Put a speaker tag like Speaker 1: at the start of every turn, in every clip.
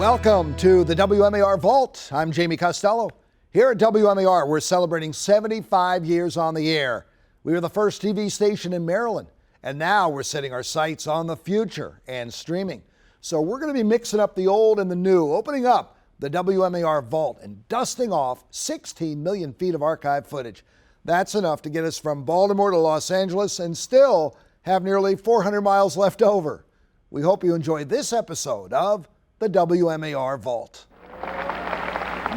Speaker 1: Welcome to the WMAR Vault. I'm Jamie Costello. Here at WMAR, we're celebrating 75 years on the air. We were the first TV station in Maryland, and now we're setting our sights on the future and streaming. So we're going to be mixing up the old and the new, opening up the WMAR Vault and dusting off 16 million feet of archive footage. That's enough to get us from Baltimore to Los Angeles and still have nearly 400 miles left over. We hope you enjoy this episode of the WMAR Vault.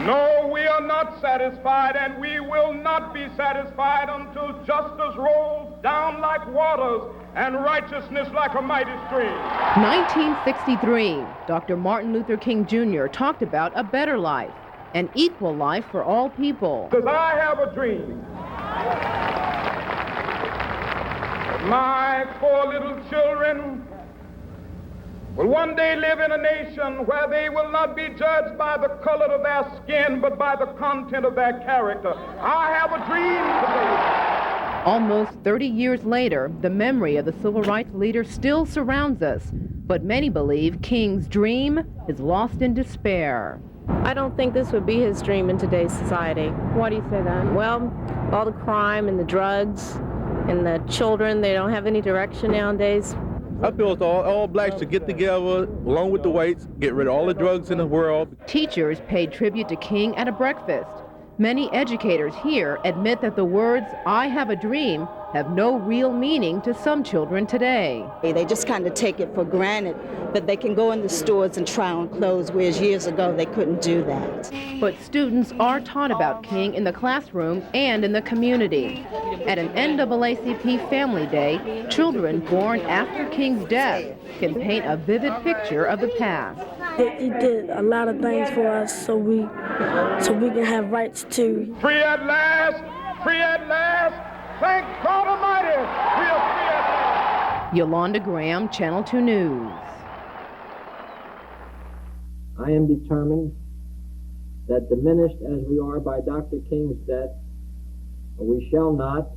Speaker 2: No, we are not satisfied, and we will not be satisfied until justice rolls down like waters and righteousness like a mighty stream.
Speaker 3: 1963, Dr. Martin Luther King Jr. talked about a better life, an equal life for all people.
Speaker 2: Because I have a dream. My 4 little children will one day live in a nation where they will not be judged by the color of their skin, but by the content of their character. I have a dream today.
Speaker 3: Almost 30 years later, the memory of the civil rights leader still surrounds us, but many believe King's dream is lost in despair.
Speaker 4: I don't think this would be his dream in today's society.
Speaker 3: Why do you say that?
Speaker 4: Well, all the crime and the drugs and the children, they don't have any direction nowadays.
Speaker 5: I feel it's all blacks should get together, along with the whites, get rid of all the drugs in the world.
Speaker 3: Teachers paid tribute to King at a breakfast. Many educators here admit that the words, "I have a dream," have no real meaning to some children today.
Speaker 6: They just kind of take it for granted that they can go in the stores and try on clothes, whereas years ago they couldn't do that.
Speaker 3: But students are taught about King in the classroom and in the community. At an NAACP Family Day, children born after King's death can paint a vivid picture of the past.
Speaker 7: He did a lot of things for us so we can have rights too.
Speaker 2: Free at last! Free at last! Thank God Almighty! We are free at last!
Speaker 3: Yolanda Graham, Channel 2 News.
Speaker 8: I am determined that diminished as we are by Dr. King's death, we shall not,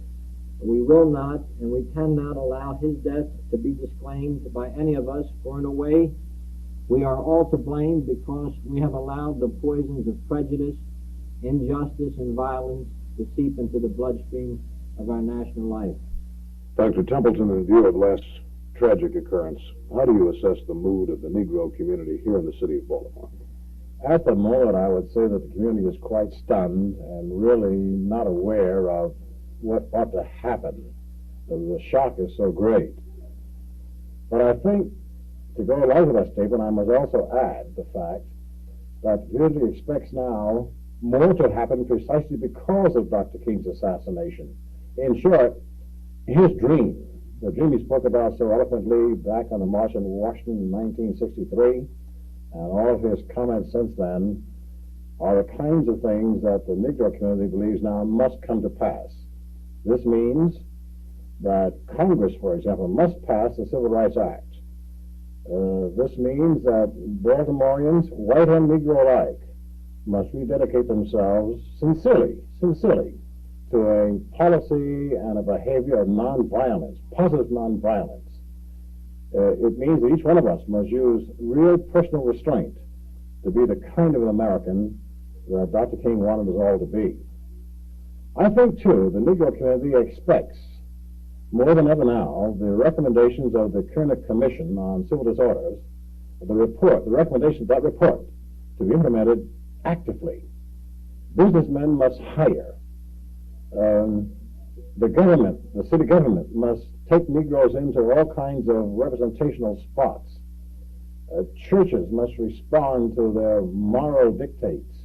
Speaker 8: we will not, and we cannot allow his death to be disclaimed by any of us, for in a way we are all to blame because we have allowed the poisons of prejudice, injustice, and violence to seep into the bloodstream of our national life.
Speaker 9: Dr. Templeton, in view of last tragic occurrence, how do you assess the mood of the Negro community here in the city of Baltimore?
Speaker 10: At the moment, I would say that the community is quite stunned and really not aware of what ought to happen. The shock is so great. But I think, to go along with that statement, I must also add the fact that the community expects now more to happen precisely because of Dr. King's assassination. In short, his dream, the dream he spoke about so eloquently back on the March in Washington in 1963, and all of his comments since then, are the kinds of things that the Negro community believes now must come to pass. This means that Congress, for example, must pass the Civil Rights Act. This means that Baltimoreans, white and Negro alike, must rededicate themselves sincerely to a policy and a behavior of nonviolence, positive nonviolence. It means that each one of us must use real personal restraint to be the kind of an American that Dr. King wanted us all to be. I think, too, the Negro community expects, more than ever now, the recommendations of the Kerner Commission on Civil Disorders, the recommendations of that report to be implemented actively. Businessmen must hire. The government, the city government, must take Negroes into all kinds of representational spots. Churches must respond to their moral dictates.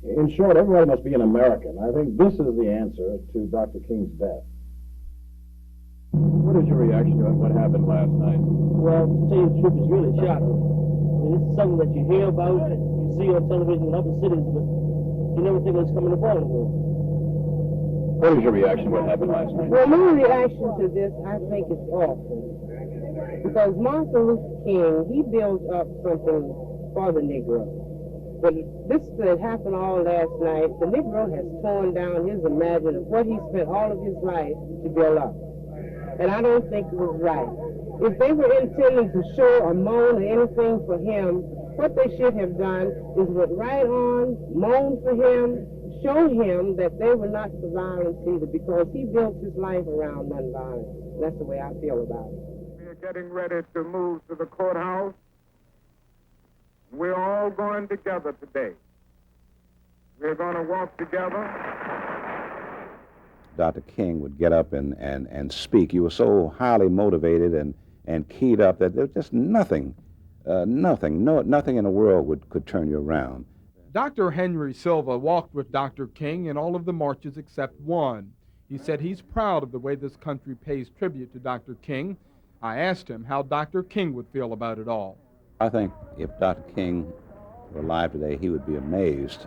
Speaker 10: In short, everybody must be an American. I think this is the answer to Dr. King's death.
Speaker 5: What is your reaction to what happened last night?
Speaker 11: Well, to tell you the truth, it's really shocking. I mean, this is something that you hear about, you see on television in other cities, but you never think it's coming to Baltimore.
Speaker 5: What is your reaction to what happened last night?
Speaker 12: Well, my reaction to this, I think it's awful. Because Martin Luther King, he built up something for the Negro. But this that happened all last night, the Negro has torn down his imagination of what he spent all of his life to build up. And I don't think it was right. If they were intending to show or moan or anything for him, What they should have done is went right on, moaned for him, showed him that they were not for violence either, because he built his life around nonviolence. That's the way I feel about it.
Speaker 2: We're getting ready to move to the courthouse. We're all going together today. We're going to walk together.
Speaker 13: Dr. King would get up and speak. You were so highly motivated and keyed up that there was just nothing in the world could turn you around.
Speaker 14: Dr. Henry Silva walked with Dr. King in all of the marches except one. He said he's proud of the way this country pays tribute to Dr. King. I asked him how Dr. King would feel about it all.
Speaker 13: I think if Dr. King were alive today, he would be amazed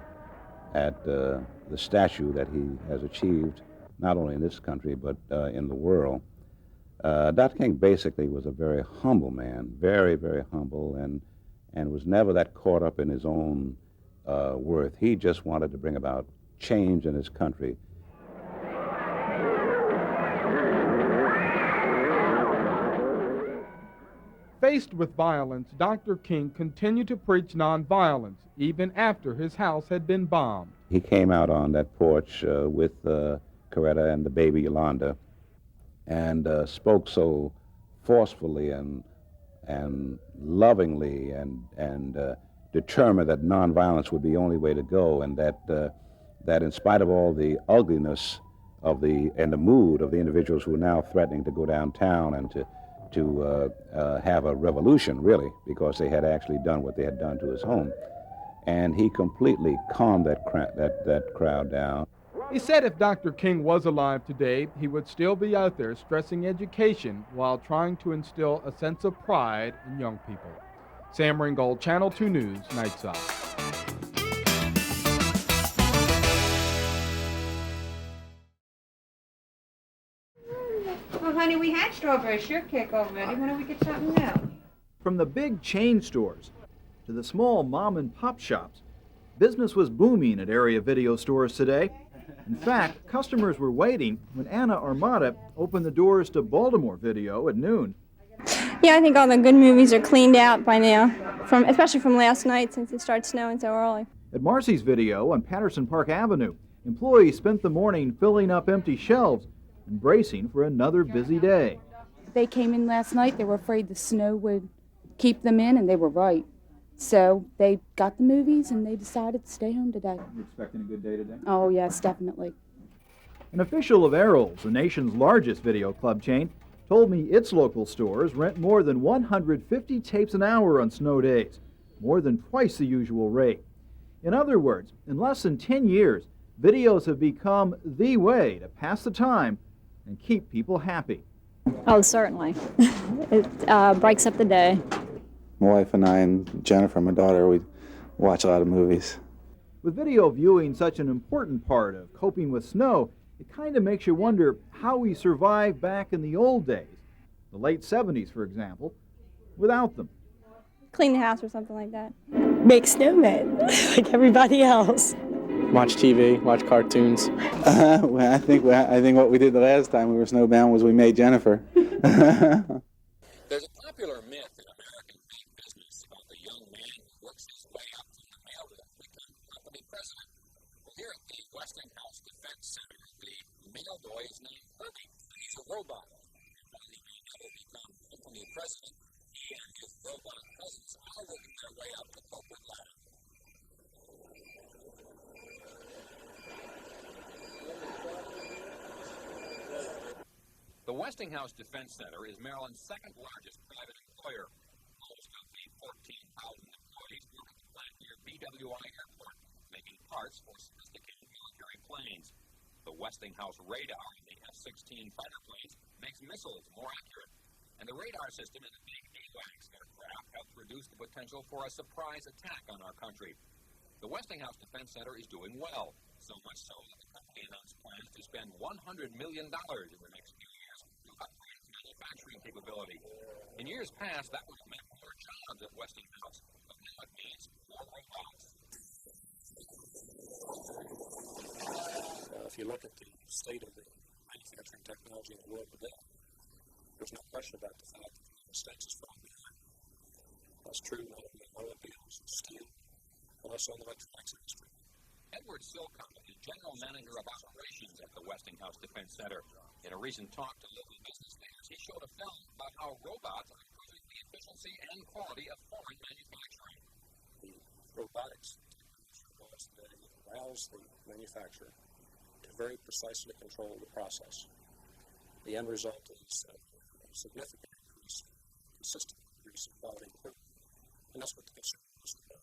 Speaker 13: at the stature that he has achieved, not only in this country, but in the world. Dr. King basically was a very humble man, very, very humble, and was never that caught up in his own worth. He just wanted to bring about change in his country.
Speaker 14: Faced with violence, Dr. King continued to preach nonviolence, even after his house had been bombed.
Speaker 13: He came out on that porch with Coretta and the baby Yolanda, and spoke so forcefully and lovingly and determined that nonviolence would be the only way to go, and that in spite of all the ugliness of the mood of the individuals who were now threatening to go downtown and to have a revolution, really, because they had actually done what they had done to his home, and he completely calmed that crowd down.
Speaker 14: He said if Dr. King was alive today, he would still be out there stressing education while trying to instill a sense of pride in young people. Sam Ringgold, Channel 2 News, Nightside.
Speaker 15: Well, honey, we had strawberry shortcake already. Why don't we get something new?
Speaker 16: From the big chain stores to the small mom-and-pop shops, business was booming at area video stores today. In fact, customers were waiting when Anna Armada opened the doors to Baltimore Video at noon.
Speaker 17: Yeah, I think all the good movies are cleaned out by now, especially from last night since it started snowing so early.
Speaker 16: At Marcy's Video on Patterson Park Avenue, employees spent the morning filling up empty shelves and bracing for another busy day.
Speaker 18: They came in last night. They were afraid the snow would keep them in, and they were right. So they got the movies, and they decided to stay home today.
Speaker 16: You expecting a good day today?
Speaker 18: Oh, yes, definitely.
Speaker 16: An official of Errol's, the nation's largest video club chain, told me its local stores rent more than 150 tapes an hour on snow days, more than twice the usual rate. In other words, in less than 10 years, videos have become the way to pass the time and keep people happy.
Speaker 17: Oh, certainly. It breaks up the day.
Speaker 19: My wife and I and Jennifer, my daughter, we watch a lot of movies.
Speaker 16: With video viewing such an important part of coping with snow, it kind of makes you wonder how we survived back in the old days, the late 70s, for example, without them.
Speaker 17: Clean the house or something like that.
Speaker 20: Make snowmen, like everybody else.
Speaker 19: Watch TV, watch cartoons. Well, I think what we did the last time we were snowbound was we made Jennifer.
Speaker 21: There's a popular myth in American big business about the young man who works his way up from the mail to become company president. Well, here at the Westinghouse Defense Center, the mailboy is named Herbie. He's a robot. And while he may never become company president, he and his robot cousins are working their way up the corporate ladder. The Westinghouse Defense Center is Maryland's second largest private employer. Most of the 14,000 employees work at the plant near BWI Airport, making parts for sophisticated military planes. The Westinghouse radar in the F-16 fighter planes makes missiles more accurate, and the radar system in the big AWACS aircraft helps reduce the potential for a surprise attack on our country. The Westinghouse Defense Center is doing well, so much so that the company announced plans to spend $100 million in the next few years to upgrade its manufacturing capability. In years past, that would have meant more jobs at Westinghouse, but now it means more robots.
Speaker 22: If you look at the state of the manufacturing technology in the world today, there's no question about the fact that the United States is falling behind. That's true not only in automobiles, steel, and also in the electronics industry.
Speaker 21: Edward Silcott is General Manager of Operations at the Westinghouse Defense Center. In a recent talk to local business leaders, he showed a film about how robots are improving the efficiency and quality of foreign manufacturing.
Speaker 22: The robotics technology today allows the manufacturer to very precisely control the process. The end result is a significant increase, consistent increase in quality improvement, and that's what the consumer is about.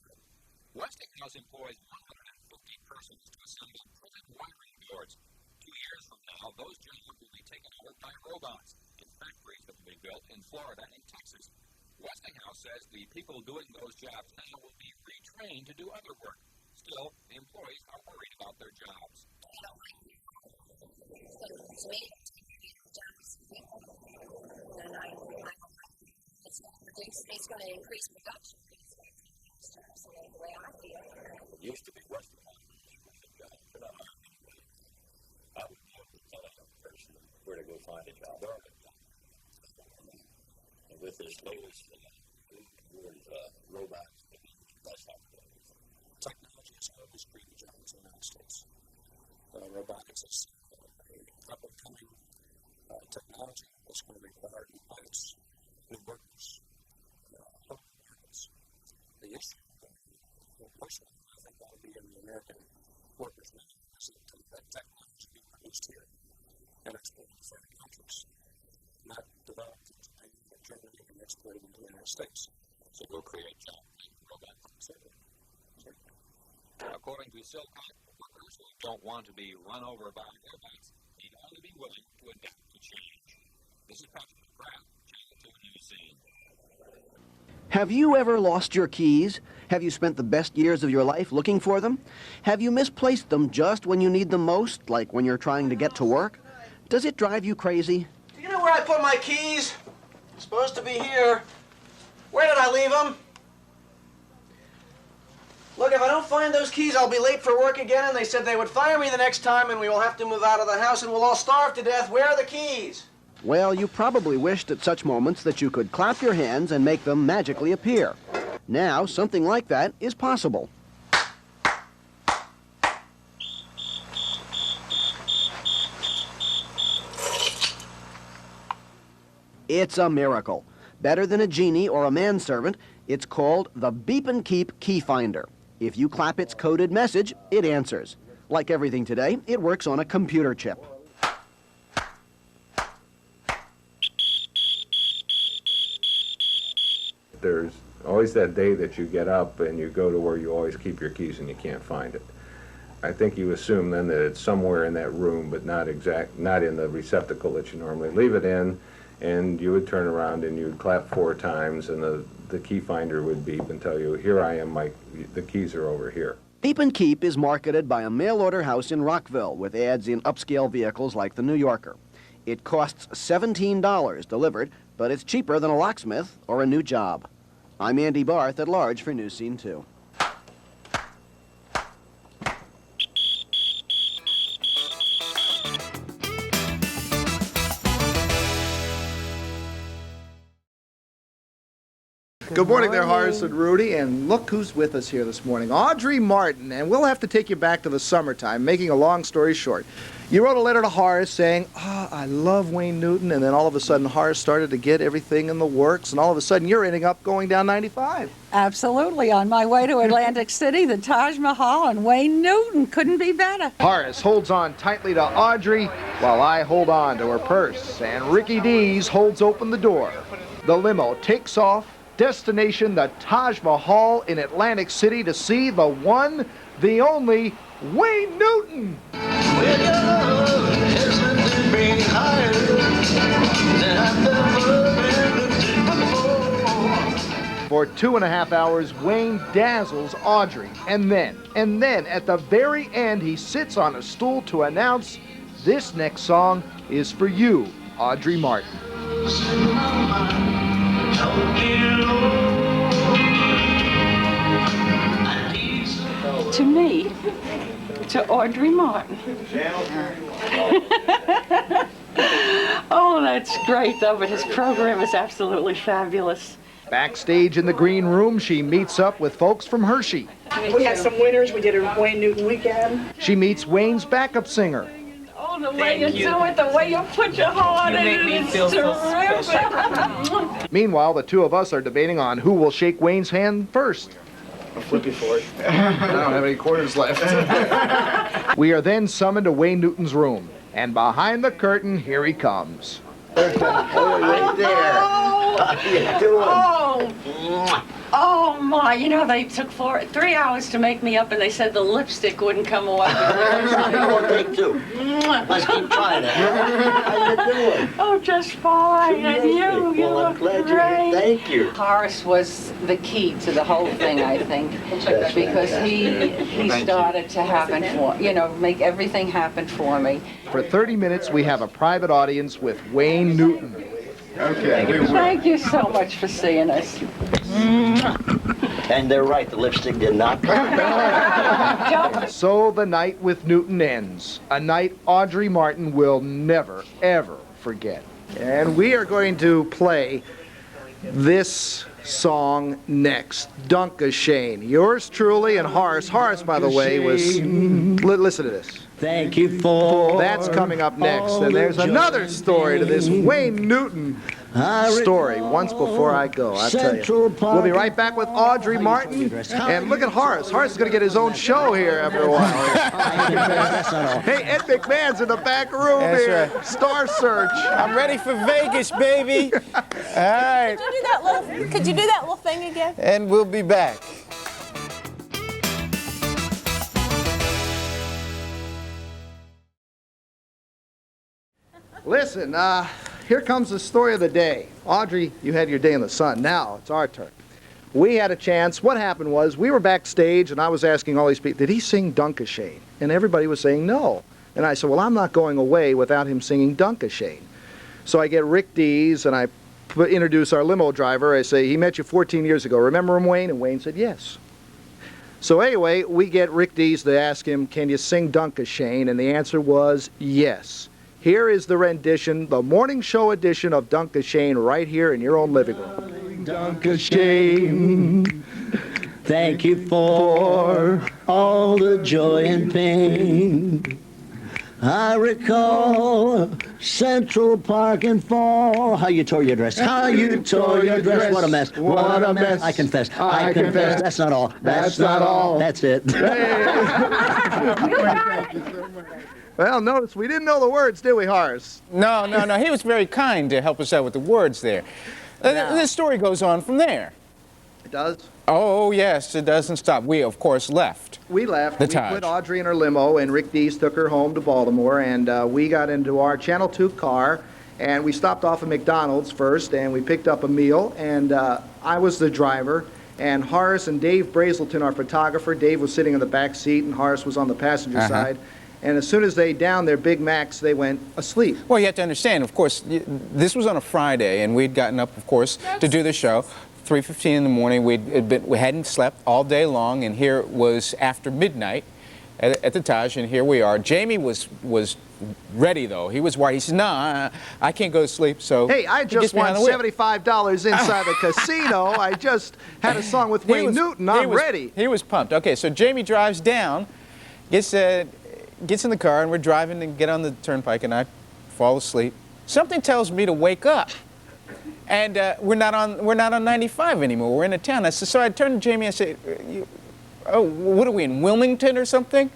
Speaker 21: Westinghouse employs 150 persons to assemble printed wiring boards. 2 years from now, those jobs will be taken over by robots in factories that will be built in Florida and Texas. Westinghouse says the people doing those jobs now will be retrained to do other work. Still, the employees are worried about their jobs.
Speaker 1: It's going to increase production. So the way I feel.
Speaker 22: It used to be Westinghouse. I would have to tell a person where to go find a job. And with this latest robots, that's how it goes. Technology has always created jobs in the United States. Robotics is up-and-coming technology that's going to require new pilots, new workers, markets. The issue, personally, I think ought to be in the American workers' now, is that technology be produced here and exported to foreign countries, not developed in Japan or Germany and exported into the United States. So we'll create jobs in robots. Certainly.
Speaker 21: According to Silcott, workers who don't want to be run over by robots need only be willing to adapt to change. This is Patrick McGrath, Channel 2 News Scene.
Speaker 4: Have you ever lost your keys? Have you spent the best years of your life looking for them? Have you misplaced them just when you need them most, like when you're trying to get to work? Does it drive you crazy?
Speaker 23: Do you know where I put my keys? They're supposed to be here. Where did I leave them? Look, if I don't find those keys, I'll be late for work again, and they said they would fire me the next time, and we will have to move out of the house, and we'll all starve to death. Where are the keys?
Speaker 4: Well, you probably wished at such moments that you could clap your hands and make them magically appear. Now, something like that is possible. It's a miracle. Better than a genie or a manservant, it's called the Beep and Keep Key Finder. If you clap its coded message, it answers. Like everything today, it works on a computer chip.
Speaker 24: There's always that day that you get up and you go to where you always keep your keys and you can't find it. I think you assume then that it's somewhere in that room, but not in the receptacle that you normally leave it in, and you would turn around and you would clap 4 times and the key finder would beep and tell you, here I am, the keys are over here.
Speaker 4: Beep and Keep is marketed by a mail-order house in Rockville with ads in upscale vehicles like the New Yorker. It costs $17 delivered, but it's cheaper than a locksmith or a new job. I'm Andy Barth at large for News Scene 2.
Speaker 25: Good morning there, Horace and Rudy, and look who's with us here this morning, Audrey Martin, and we'll have to take you back to the summertime, making a long story short. You wrote a letter to Horace saying, I love Wayne Newton, and then all of a sudden Horace started to get everything in the works, and all of a sudden you're ending up going down 95.
Speaker 26: Absolutely. On my way to Atlantic City, the Taj Mahal, and Wayne Newton couldn't be better.
Speaker 25: Horace holds on tightly to Audrey while I hold on to her purse, and Ricky Dees holds open the door. The limo takes off. Destination, the Taj Mahal in Atlantic City, to see the one, the only, Wayne Newton. For 2.5 hours, Wayne dazzles Audrey, and then, at the very end, he sits on a stool to announce, this next song is for you, Audrey Martin.
Speaker 26: To me, to Audrey Martin. Oh, that's great, though, but his program is absolutely fabulous.
Speaker 25: Backstage in the green room, she meets up with folks from Hershey.
Speaker 3: We had some winners. We did a Wayne Newton weekend.
Speaker 25: She meets Wayne's backup singer.
Speaker 3: Oh, the way you do it, the way you put your heart in it, it's terrific.
Speaker 25: Meanwhile, the two of us are debating on who will shake Wayne's hand first.
Speaker 19: I'll flip you for it. I don't have any quarters left.
Speaker 25: We are then summoned to Wayne Newton's room, and behind the curtain, here he comes.
Speaker 3: Right there. How you doing? Oh my, you know, they took 3 hours to make me up and they said the lipstick wouldn't come off.
Speaker 6: Take two. Let's keep trying it. How you doing?
Speaker 3: Oh, just fine. And you
Speaker 6: Well, I'm
Speaker 3: look
Speaker 6: glad
Speaker 3: great.
Speaker 6: you're here. Thank you.
Speaker 3: Horace was the key to the whole thing, I think, because he started to happen for, make everything happen for me.
Speaker 25: For 30 minutes, we have a private audience with Wayne Newton.
Speaker 6: Okay.
Speaker 3: Thank you so much for seeing us.
Speaker 6: And they're right, the lipstick did not come.
Speaker 25: So the night with Newton ends. A night Audrey Martin will never, ever forget. And we are going to play this song next. Dunkashane. Yours truly and Horace. Horace, by the way, was... Listen to this.
Speaker 6: Thank you for...
Speaker 25: That's coming up next. And there's another story to this Wayne Newton story. Once before I go, I'll tell you. We'll be right back with Audrey Martin. And look at Horace. Horace is going to get his own show here after a while. Hey, Ed McMahon's in the back room here. Right. Star Search.
Speaker 7: I'm ready for Vegas, baby. All right.
Speaker 8: Could you do that little thing again?
Speaker 7: And we'll be back.
Speaker 25: Listen, here comes the story of the day. Audrey, you had your day in the sun. Now it's our turn. We had a chance. What happened was we were backstage, and I was asking all these people, did he sing Dunkashane? And everybody was saying no. And I said, well, I'm not going away without him singing Dunkashane. So I get Rick Dees, and I introduce our limo driver. I say, he met you 14 years ago. Remember him, Wayne? And Wayne said, yes. So anyway, we get Rick Dees to ask him, can you sing Dunkashane? And the answer was yes. Here is the rendition, the morning show edition of Dunkashane right here in your own living room.
Speaker 6: Dunkashane, thank you for all the joy and pain. I recall Central Park in fall. How you tore your dress. How you tore your dress. What a mess. What a mess. I confess. I confess. That's not all. That's not all. That's it.
Speaker 25: Well, notice we didn't know the words, did we, Horace?
Speaker 7: No. He was very kind to help us out with the words there. The story goes on from there.
Speaker 25: It does?
Speaker 7: Oh, yes, it doesn't stop. We, of course, left.
Speaker 25: We left.
Speaker 7: The
Speaker 25: we
Speaker 7: Taj.
Speaker 25: put Audrey in her limo, and Rick Dees took her home to Baltimore, and we got into our Channel 2 car, and we stopped off at McDonald's first, and we picked up a meal, and I was the driver, and Horace and Dave Brazelton, our photographer. Dave was sitting in the back seat, and Horace was on the passenger side. And as soon as they downed their Big Macs, they went asleep.
Speaker 7: Well, you have to understand, of course, this was on a Friday, and we'd gotten up, of course, to do the show. 3:15 in the morning, we hadn't slept all day long, and here it was after midnight at the Taj, and here we are. Jamie was ready, though. He was worried. He said, no, I can't go to sleep, so...
Speaker 25: Hey, I just won $75 inside the casino. I just had a song with Wayne Newton. I'm ready.
Speaker 7: He was pumped. Okay, so Jamie drives down, gets in the car, and we're driving and get on the turnpike, and I fall asleep. Something tells me to wake up. And we're not on 95 anymore. We're in a town. So I turned to Jamie and I said, oh, what are we, in Wilmington or something?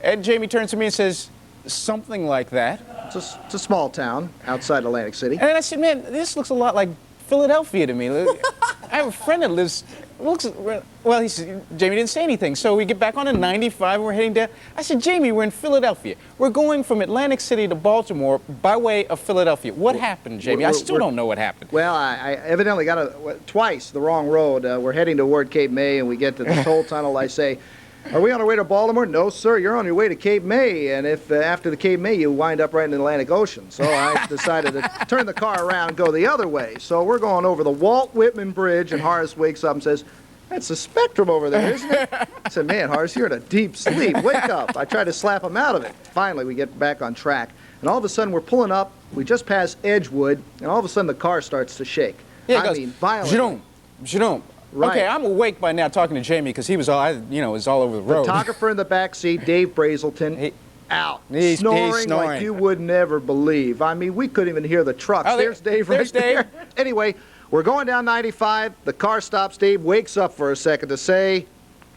Speaker 7: And Jamie turns to me and says, something like that.
Speaker 25: It's a small town outside Atlantic City.
Speaker 7: And I said, man, this looks a lot like Philadelphia to me. I have a friend that lives, well, he said, Jamie didn't say anything. So we get back on a 95 and we're heading down. I said, Jamie, we're in Philadelphia. We're going from Atlantic City to Baltimore by way of Philadelphia. What happened, Jamie? I still don't know what happened.
Speaker 25: Well, I evidently got twice the wrong road. We're heading toward Cape May and we get to the toll tunnel. I say, are we on our way to Baltimore? No, sir, you're on your way to Cape May, and if after the Cape May you wind up right in the Atlantic Ocean. So I decided to turn the car around and go the other way. So we're going over the Walt Whitman Bridge, and Horace wakes up and says, that's the Spectrum over there, isn't it? I said, man, Horace, you're in a deep sleep. Wake up. I tried to slap him out of it. Finally, we get back on track, and all of a sudden we're pulling up. We just passed Edgewood, and all of a sudden the car starts to shake.
Speaker 7: Yeah,
Speaker 25: I mean, violently.
Speaker 7: Zoom, Shadoom.
Speaker 25: Right.
Speaker 7: Okay, I'm awake by now talking to Jamie because he was all, was all over the road.
Speaker 25: Photographer in the back seat, Dave Brazelton, out.
Speaker 7: He's
Speaker 25: snoring
Speaker 7: snoring
Speaker 25: like you would never believe. I mean, we couldn't even hear the trucks.
Speaker 7: Oh,
Speaker 25: there's Dave right there. Anyway, we're going down 95. The car stops. Dave wakes up for a second to say,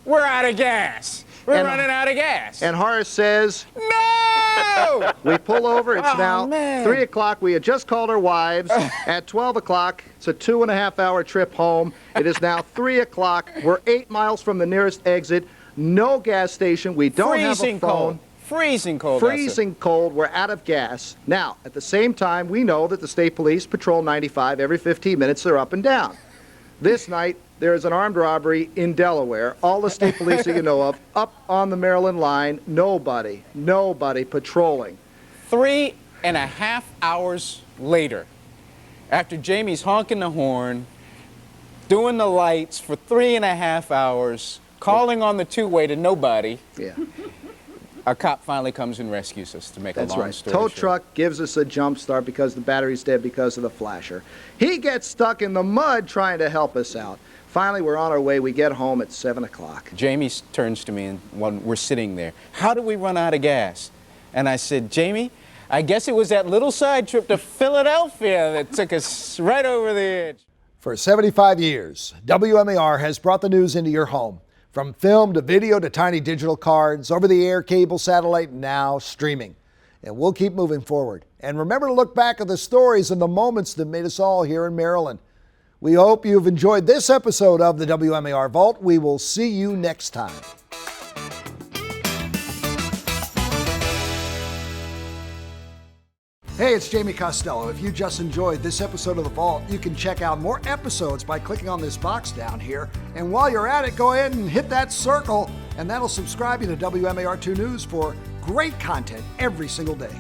Speaker 7: "We're out of gas. We're running out of gas."
Speaker 25: And Horace says,
Speaker 7: "No!"
Speaker 25: We pull over. It's now
Speaker 7: man.
Speaker 25: 3 o'clock. We had just called our wives. At 12 o'clock, it's a 2.5-hour trip home. It is now 3 o'clock. We're 8 miles from the nearest exit. No gas station. We don't have a phone.
Speaker 7: Cold. Freezing cold.
Speaker 25: Freezing cold. We're out of gas. Now, at the same time, we know that the state police patrol 95 every 15 minutes. They're up and down. This night, there is an armed robbery in Delaware. All the state police that you know of, up on the Maryland line. Nobody patrolling.
Speaker 7: 3.5 hours later, after Jamie's honking the horn, doing the lights for 3.5 hours, calling on the two-way to nobody.
Speaker 25: Yeah.
Speaker 7: A cop finally comes and rescues us, to make a long story short.
Speaker 25: Tow truck gives us a jump start because the battery's dead because of the flasher. He gets stuck in the mud trying to help us out. Finally, we're on our way. We get home at 7 o'clock.
Speaker 7: Jamie turns to me and when we're sitting there, "How did we run out of gas?" And I said, "Jamie, I guess it was that little side trip to Philadelphia that took us right over the edge."
Speaker 2: For 75 years, WMAR has brought the news into your home. From film to video to tiny digital cards, over-the-air, cable, satellite, and now streaming. And we'll keep moving forward. And remember to look back at the stories and the moments that made us all here in Maryland. We hope you've enjoyed this episode of the WMAR Vault. We will see you next time. Hey, it's Jamie Costello. If you just enjoyed this episode of The Vault, you can check out more episodes by clicking on this box down here. And while you're at it, go ahead and hit that circle, and that'll subscribe you to WMAR2 News for great content every single day.